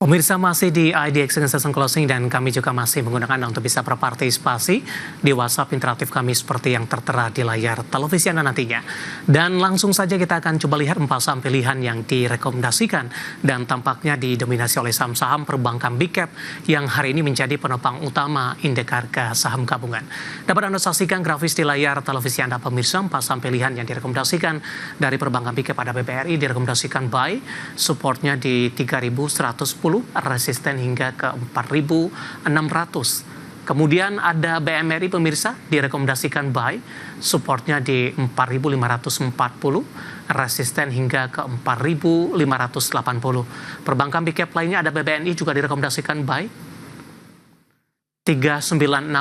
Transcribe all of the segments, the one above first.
Pemirsa masih di IDX Session Closing dan kami juga masih menggunakan Anda untuk bisa berpartisipasi di WhatsApp interaktif kami seperti yang tertera di layar televisi Anda nantinya. Dan langsung saja kita akan coba lihat 4 saham pilihan yang direkomendasikan dan tampaknya didominasi oleh saham-saham perbankan big cap yang hari ini menjadi penopang utama indeks harga saham gabungan. Dapat Anda saksikan grafis di layar televisi Anda pemirsa, 4 saham pilihan yang direkomendasikan dari perbankan big cap pada BBRI direkomendasikan buy, supportnya di 3.110, resisten hingga ke 4.600. Kemudian ada BMRI pemirsa direkomendasikan buy, supportnya di 4.540, resisten hingga ke 4.580. Perbankan big cap lainnya ada BBNI juga direkomendasikan buy, 3960,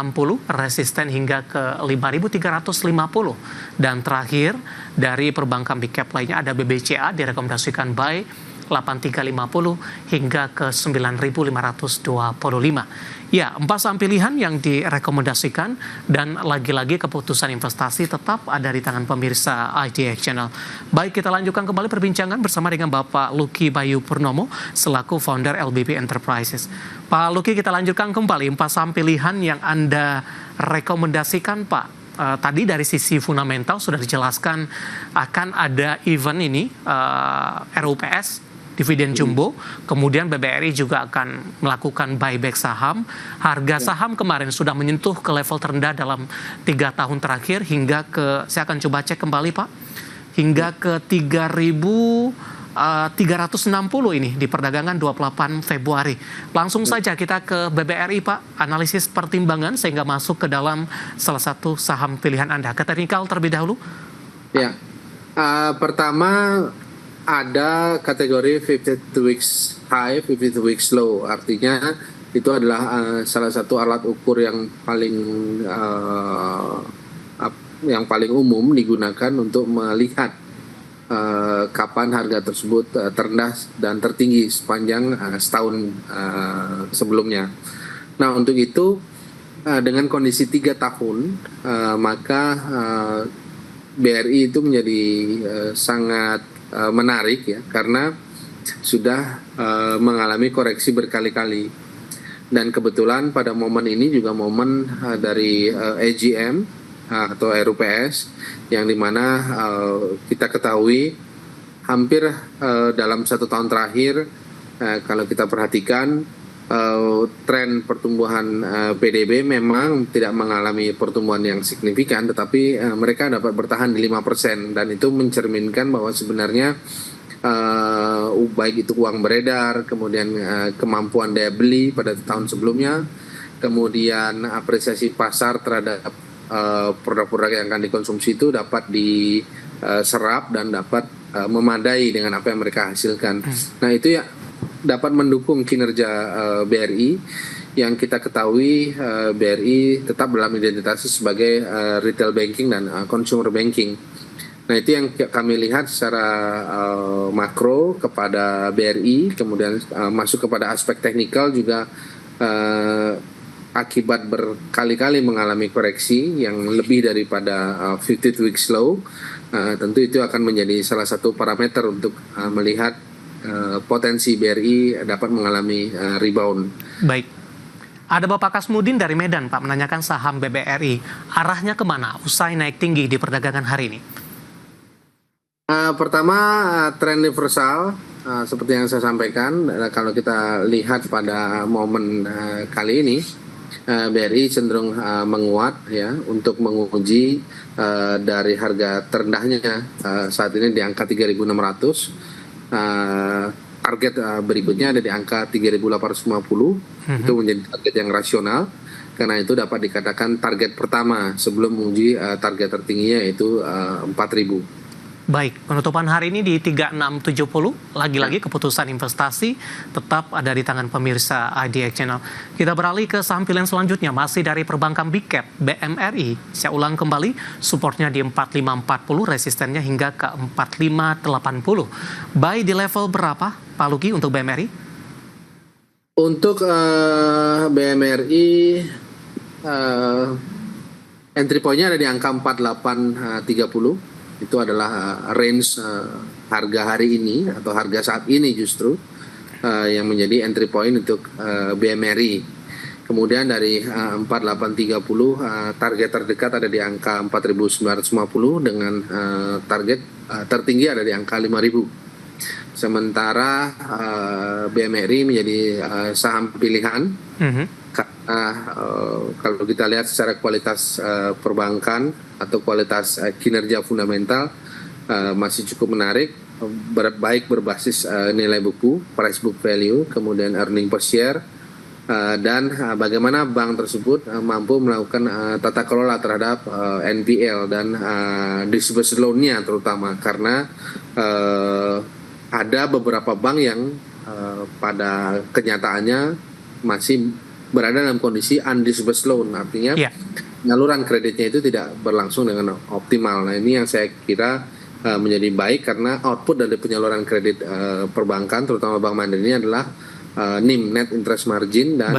resisten hingga ke 5.350. Dan terakhir dari perbankan big cap lainnya ada BBCA direkomendasikan buy 8350 hingga ke 9525. Ya, 4 saham pilihan yang direkomendasikan dan lagi-lagi keputusan investasi tetap ada di tangan pemirsa IDX Channel. Baik, kita lanjutkan kembali perbincangan bersama dengan Bapak Lucky Bayu Purnomo selaku founder LBP Enterprises. Pak Lucky, kita lanjutkan kembali 4 saham pilihan yang Anda rekomendasikan, Pak. Tadi dari sisi fundamental sudah dijelaskan akan ada event ini RUPS dividen jumbo, kemudian BBRI juga akan melakukan buyback saham. Harga saham kemarin sudah menyentuh ke level terendah dalam 3 tahun terakhir hingga ke, saya akan coba cek kembali Pak, hingga ke 3.360 ini di perdagangan 28 Februari. Langsung saja kita ke BBRI Pak, analisis pertimbangan sehingga masuk ke dalam salah satu saham pilihan Anda. Ke teknikal terlebih dahulu. Ya, pertama ada kategori 52 weeks high, 52 weeks low. Artinya itu adalah salah satu alat ukur yang paling umum digunakan untuk melihat kapan harga tersebut terendah dan tertinggi sepanjang setahun sebelumnya. Nah, untuk itu dengan kondisi 3 tahun maka BRI itu menjadi sangat menarik ya, karena sudah mengalami koreksi berkali-kali, dan kebetulan pada momen ini juga momen dari AGM atau RUPS yang dimana kita ketahui hampir dalam 1 tahun terakhir kalau kita perhatikan tren pertumbuhan PDB memang tidak mengalami pertumbuhan yang signifikan, tetapi mereka dapat bertahan di 5%, dan itu mencerminkan bahwa sebenarnya baik itu uang beredar, kemudian kemampuan daya beli pada tahun sebelumnya, kemudian apresiasi pasar terhadap produk-produk yang akan dikonsumsi itu dapat diserap dan dapat memadai dengan apa yang mereka hasilkan. Nah, itu ya dapat mendukung kinerja BRI yang kita ketahui BRI tetap dalam identitasnya sebagai retail banking dan consumer banking. Nah, itu yang kami lihat secara makro kepada BRI, kemudian masuk kepada aspek teknikal juga akibat berkali-kali mengalami koreksi yang lebih daripada 50 weeks low. Tentu itu akan menjadi salah satu parameter untuk melihat potensi BRI dapat mengalami rebound. Baik. Ada Bapak Kasmudin dari Medan, Pak, menanyakan saham BBRI. Arahnya kemana usai naik tinggi di perdagangan hari ini? Pertama, tren reversal seperti yang saya sampaikan. Kalau kita lihat pada momen kali ini, BRI cenderung menguat ya untuk menguji dari harga terendahnya saat ini di angka 3.600. Target berikutnya ada di angka 3.850. Itu menjadi target yang rasional, karena itu dapat dikatakan target pertama sebelum menguji target tertingginya yaitu 4.000. Baik, penutupan hari ini di 3670, lagi-lagi keputusan investasi tetap ada di tangan pemirsa IDX Channel. Kita beralih ke saham pilihan selanjutnya, masih dari perbankan big cap, BMRI. Saya ulang kembali, supportnya di 4540, resistennya hingga ke 4580. Buy di level berapa, Pak Lucky, untuk BMRI? Untuk BMRI, entry point-nya ada di angka 4830. Itu adalah range harga hari ini atau harga saat ini justru. yang menjadi entry point untuk BMRI. Kemudian dari 4830 target terdekat ada di angka 4950 dengan target tertinggi ada di angka 5000. Sementara BMRI menjadi saham pilihan karena kalau kita lihat secara kualitas perbankan atau kualitas kinerja fundamental masih cukup menarik, baik berbasis nilai buku, price book value, kemudian earning per share, dan bagaimana bank tersebut mampu melakukan tata kelola terhadap NPL dan disbursed loan-nya terutama karena ada beberapa bank yang pada kenyataannya masih berada dalam kondisi undisbursed loan, artinya penyaluran kreditnya itu tidak berlangsung dengan optimal. Nah, ini yang saya kira menjadi baik karena output dari penyaluran kredit perbankan terutama Bank Mandiri ini adalah NIM, net interest margin, dan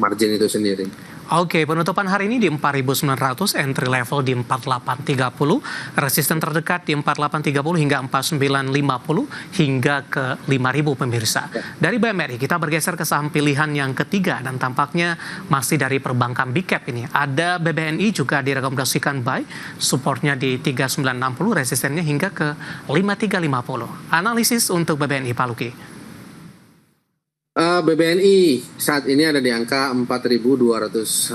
margin itu sendiri. Oke, penutupan hari ini di 4.900, entry level di 4830, resisten terdekat di 4830 hingga 4950 hingga ke 5.000 pemirsa. Dari BMRI kita bergeser ke saham pilihan yang ketiga dan tampaknya masih dari perbankan big cap ini. Ada BBNI juga direkomendasikan buy, supportnya di 3960, resistennya hingga ke 5350. Analisis untuk BBNI Pak Luki. BBNI saat ini ada di angka 4.220.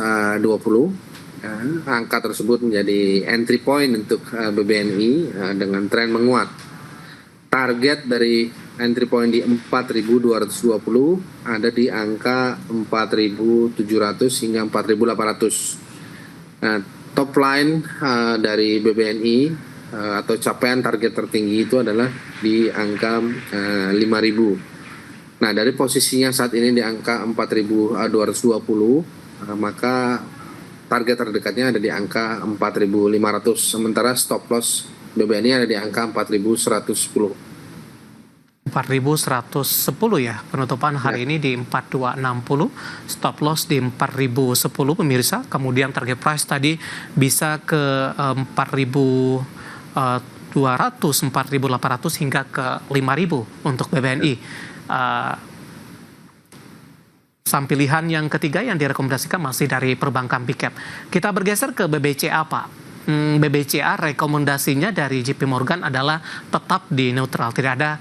Angka tersebut menjadi entry point untuk BBNI dengan tren menguat. Target dari entry point di 4.220 ada di angka 4.700 hingga 4.800. Top line dari BBNI atau capaian target tertinggi itu adalah di angka 5.000. Nah, dari posisinya saat ini di angka 4.220, maka target terdekatnya ada di angka 4.500. Sementara stop loss BBNI ada di angka 4.110. 4.110 ya, penutupan hari ini di 4.260, stop loss di 4.010 pemirsa, kemudian target price tadi bisa ke 4.200, 4.800 hingga ke 5.000 untuk BBNI. Saham pilihan yang ketiga yang direkomendasikan masih dari perbankan big cap. Kita bergeser ke BBCA, Pak. BBCA rekomendasinya dari JP Morgan adalah tetap di neutral, tidak ada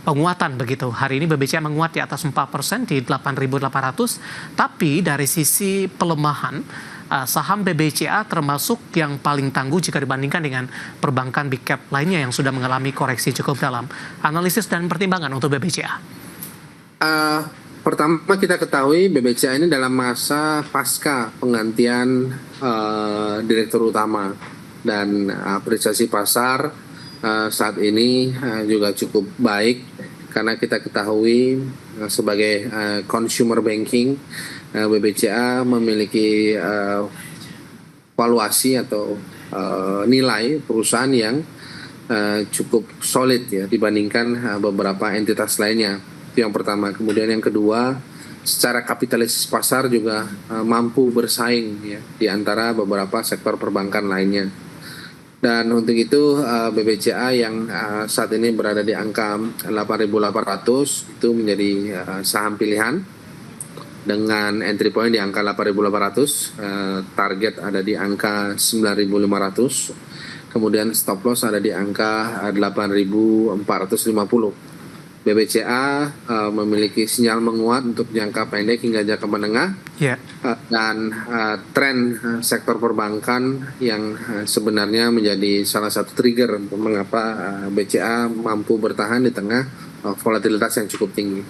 penguatan begitu. Hari ini BBCA menguat di atas 4% di 8.800, tapi dari sisi pelemahan saham BBCA termasuk yang paling tangguh jika dibandingkan dengan perbankan big cap lainnya yang sudah mengalami koreksi cukup dalam. Analisis dan pertimbangan untuk BBCA. Pertama kita ketahui BBCA ini dalam masa pasca penggantian direktur utama, dan apresiasi pasar saat ini juga cukup baik karena kita ketahui sebagai consumer banking, BBCA memiliki valuasi atau nilai perusahaan yang cukup solid ya dibandingkan beberapa entitas lainnya. Itu yang pertama. Kemudian yang kedua, secara kapitalisasi pasar juga mampu bersaing ya di antara beberapa sektor perbankan lainnya. Dan untuk itu BBCA yang saat ini berada di angka 8.800 itu menjadi saham pilihan dengan entry point di angka 8.800, target ada di angka 9.500, kemudian stop loss ada di angka 8.450. BBCA memiliki sinyal menguat untuk jangka pendek hingga jangka menengah, dan tren sektor perbankan yang sebenarnya menjadi salah satu trigger untuk mengapa BCA mampu bertahan di tengah volatilitas yang cukup tinggi.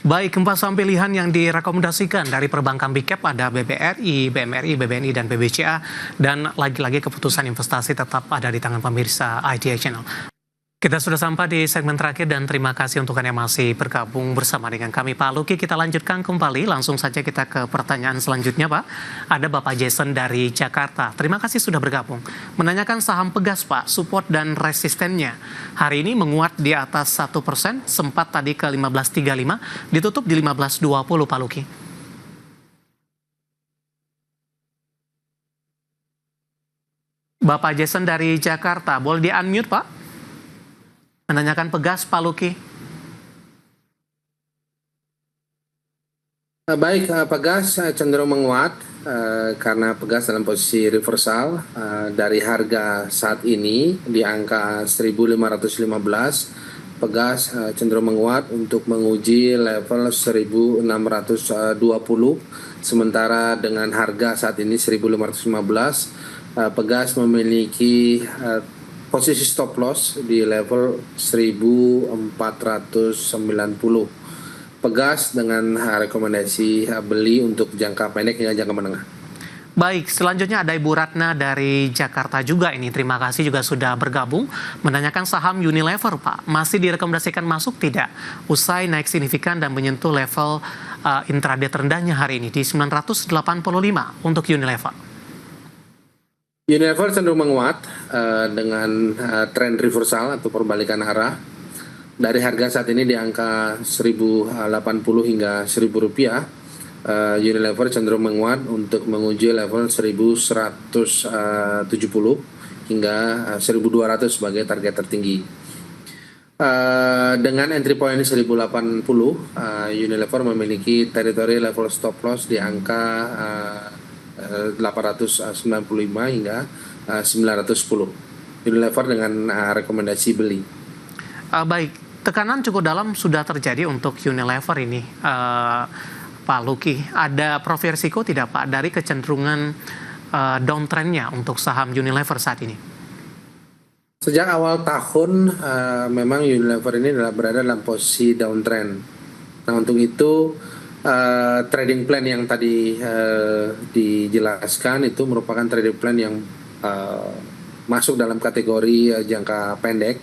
Baik, empat saham pilihan yang direkomendasikan dari perbankan big cap ada BBRI, BMRI, BBNI, dan BBCA. Dan lagi-lagi keputusan investasi tetap ada di tangan pemirsa ITA Channel. Kita sudah sampai di segmen terakhir dan terima kasih untuk Anda yang masih bergabung bersama dengan kami, Pak Luki. Kita lanjutkan kembali, langsung saja kita ke pertanyaan selanjutnya, Pak. Ada Bapak Jason dari Jakarta. Terima kasih sudah bergabung. Menanyakan saham Pegas, Pak, support dan resistennya. Hari ini menguat di atas 1%, sempat tadi ke 15.35, ditutup di 15.20, Pak Luki. Bapak Jason dari Jakarta, boleh di-unmute, Pak? Menanyakan Pegas, Pak Luki. Baik, Pegas cenderung menguat karena Pegas dalam posisi reversal dari harga saat ini di angka 1.515. Pegas cenderung menguat untuk menguji level 1.620, sementara dengan harga saat ini 1.515, Pegas memiliki posisi stop loss di level 1.490. Pegas dengan rekomendasi beli untuk jangka pendek hingga jangka menengah. Baik, selanjutnya ada Ibu Ratna dari Jakarta juga ini. Terima kasih juga sudah bergabung. Menanyakan saham Unilever, Pak. Masih direkomendasikan masuk tidak? Usai naik signifikan dan menyentuh level intraday terendahnya hari ini di 985 untuk Unilever. Unilever cenderung menguat dengan tren reversal atau perbalikan arah. Dari harga saat ini di angka 1.080 hingga 1.000 rupiah, Unilever cenderung menguat untuk menguji level 1.170 hingga 1.200 sebagai target tertinggi. Dengan entry point 1.080, Unilever memiliki teritori level stop loss di angka 895 hingga 910. Unilever dengan rekomendasi beli. Baik. Tekanan cukup dalam sudah terjadi untuk Unilever ini, Pak Luki. Ada profil risiko tidak Pak dari kecenderungan downtrendnya untuk saham Unilever saat ini? Sejak awal tahun memang Unilever ini berada dalam posisi downtrend. Nah untuk itu trading plan yang tadi dijelaskan itu merupakan trading plan yang masuk dalam kategori jangka pendek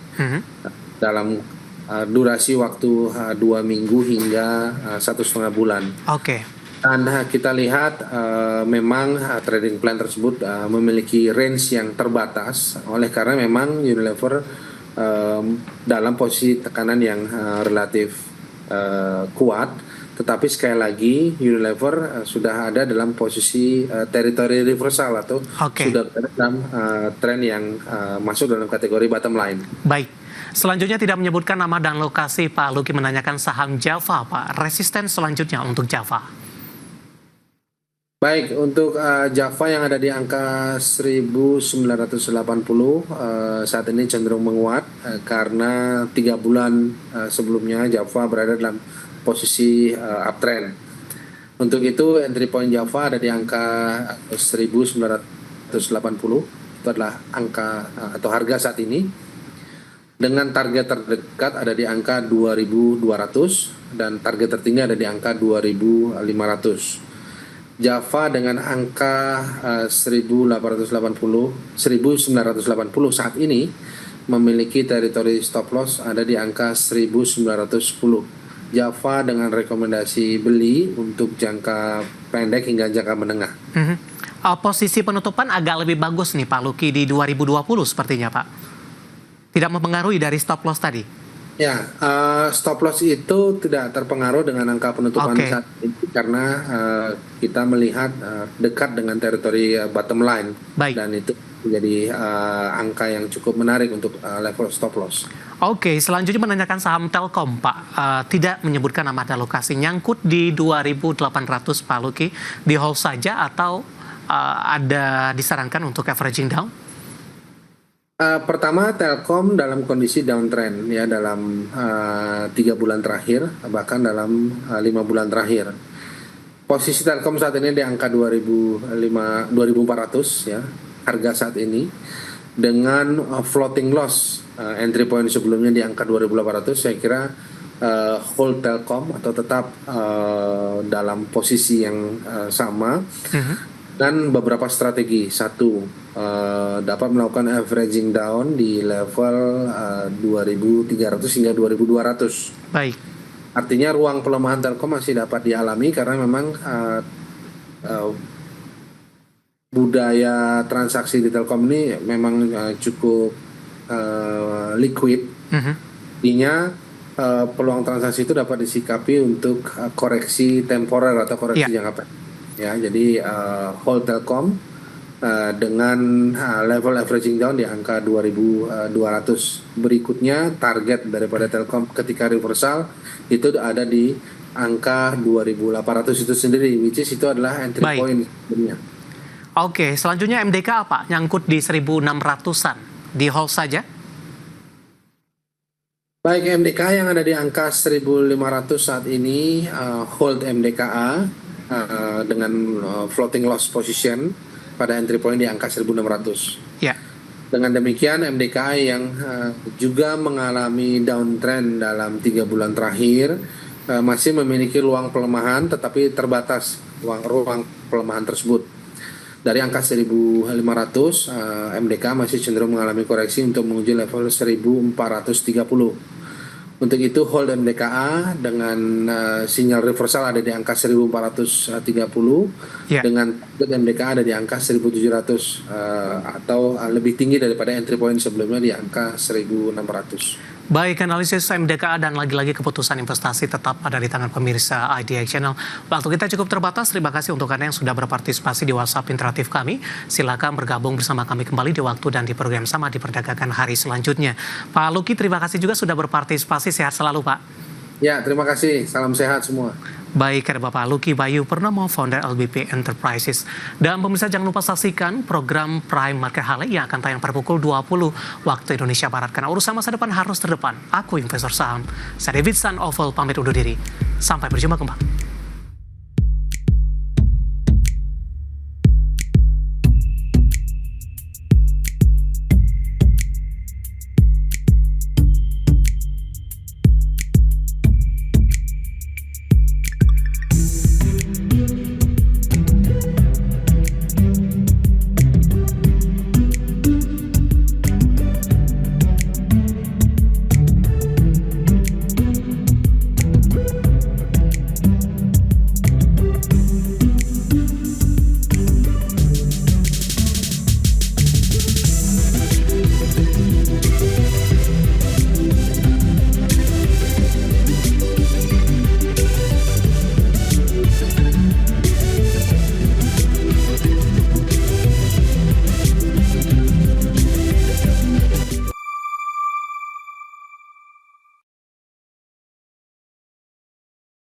dalam durasi waktu 2 minggu hingga 1,5 bulan. Oke. Dan kita lihat memang trading plan tersebut memiliki range yang terbatas, oleh karena memang Unilever dalam posisi tekanan yang relatif kuat. Tetapi sekali lagi Unilever sudah ada dalam posisi teritori reversal atau sudah ada dalam tren yang masuk dalam kategori bottom line. Baik. Selanjutnya tidak menyebutkan nama dan lokasi, Pak Luki menanyakan saham Java, Pak. Resisten selanjutnya untuk Java. Baik, untuk Java yang ada di angka 1.980 saat ini cenderung menguat karena 3 bulan sebelumnya Java berada dalam posisi uptrend. Untuk itu entry point Java ada di angka 1.980, itu adalah angka atau harga saat ini. Dengan target terdekat ada di angka 2.200 dan target tertinggi ada di angka 2.500. Java dengan angka 1.980 saat ini memiliki teritori stop loss ada di angka 1.910. Java dengan rekomendasi beli untuk jangka pendek hingga jangka menengah. Posisi penutupan agak lebih bagus nih Pak Luki di 2020 sepertinya Pak. Tidak mempengaruhi dari stop loss tadi? Ya, stop loss itu tidak terpengaruh dengan angka penutupan saat ini karena kita melihat dekat dengan teritori bottom line. Baik. Dan itu menjadi angka yang cukup menarik untuk level stop loss. Oke, selanjutnya menanyakan saham Telkom, Pak. Tidak menyebutkan nama dan lokasi. Nyangkut di 2.800 Pak Luki. Di hold saja atau ada disarankan untuk averaging down? Pertama, Telkom dalam kondisi downtrend ya dalam 3 bulan terakhir, bahkan dalam 5 bulan terakhir. Posisi Telkom saat ini di angka 2.400 ya, harga saat ini dengan floating loss entry point sebelumnya di angka 2.800. Saya kira hold Telkom atau tetap dalam posisi yang sama. Dan beberapa strategi. Satu, dapat melakukan averaging down di level 2.300 hingga 2.200. Baik. Artinya ruang pelemahan Telkom masih dapat dialami karena memang budaya transaksi di Telkom ini memang cukup liquid. Artinya peluang transaksi itu dapat disikapi untuk koreksi temporer atau koreksi jangka pendek. Ya, jadi hold Telkom dengan level averaging down di angka 2.200. Berikutnya target daripada Telkom ketika reversal itu ada di angka 2.800 itu sendiri, which is itu adalah entry Baik. point sebelumnya. Oke, selanjutnya MDK apa? Nyangkut di 1.600-an. Di hold saja? Baik, MDK yang ada di angka 1.500 saat ini, hold MDKA dengan floating loss position pada entry point di angka 1.600. Ya. Dengan demikian MDKA yang juga mengalami downtrend dalam 3 bulan terakhir masih memiliki ruang pelemahan, tetapi terbatas ruang pelemahan tersebut. Dari angka 1.500, MDKA masih cenderung mengalami koreksi untuk menuju level 1.430. Untuk itu hold MDKA dengan sinyal reversal ada di angka 1.430, dengan MDKA ada di angka 1.700 atau lebih tinggi daripada entry point sebelumnya di angka 1.600. Baik, analisis MDKA dan lagi-lagi keputusan investasi tetap ada di tangan pemirsa IDX Channel. Waktu kita cukup terbatas. Terima kasih untuk Anda yang sudah berpartisipasi di WhatsApp interaktif kami. Silakan bergabung bersama kami kembali di waktu dan di program sama di perdagangan hari selanjutnya. Pak Luki, terima kasih juga sudah berpartisipasi. Sehat selalu, Pak. Ya, terima kasih. Salam sehat semua. Baik, ada Bapak Luki Bayu Purnomo, founder LBP Enterprises. Dan pemirsa jangan lupa saksikan program Prime Market Hale yang akan tayang pada pukul 20 waktu Indonesia Barat. Karena urusan masa depan harus terdepan. Aku investor saham. Saya David San Oval pamit undur diri. Sampai berjumpa kembali.